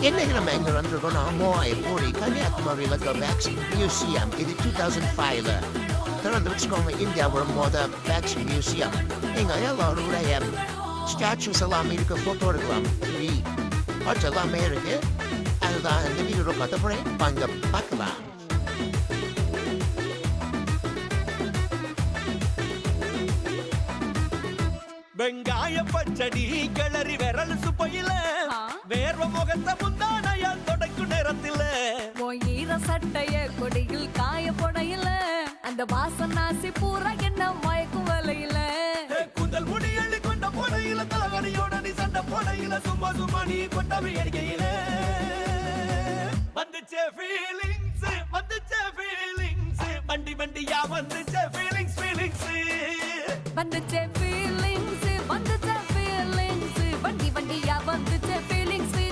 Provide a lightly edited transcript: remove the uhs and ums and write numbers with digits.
இன்னைக்கு நம்ம எங்க வந்திருக்கோம்னா மோய் கன்னியாகுமரியில் இருக்க வேக்சின் மியூசியம். இது 2005 திறந்து வச்சுக்கோங்க. இந்தியாவோட வேக்சின் மியூசியம். இங்க எல்லாருடைய ஸ்டாச்சுஸ் எல்லாமே இருக்கு, போட்டோ எடுக்கலாம், ஆர்ட்ஸ் எல்லாமே இருக்கு. அதுதான் இந்த வீடியோ கத்தப்போறேன், வாங்க பார்க்கலாம். வெங்காய பச்சடி கிளறி விரல் சுப்பையில வேர்வ முகத்த முந்தானையால் தொடக்கும் நேரத்தில ஈர சட்டைய கொடியில் காய பொடையில அந்த வாசனாசி பூரா என்ன மயக்கும் வலையில குந்தல் முடி அள்ளி கொண்ட பொடையில தலகடியோட நீ சண்ட பொடையில சும்மா சும்மா நீ கொண்டவை அடிக்கையில வந்துச்சே ஃபீலிங்ஸ் வண்டி வண்டியா வந்துச்சே ஃபீலிங்ஸ் வந்துச்சே ஃபீலிங்ஸ் வண்டி வண்டியா வந்து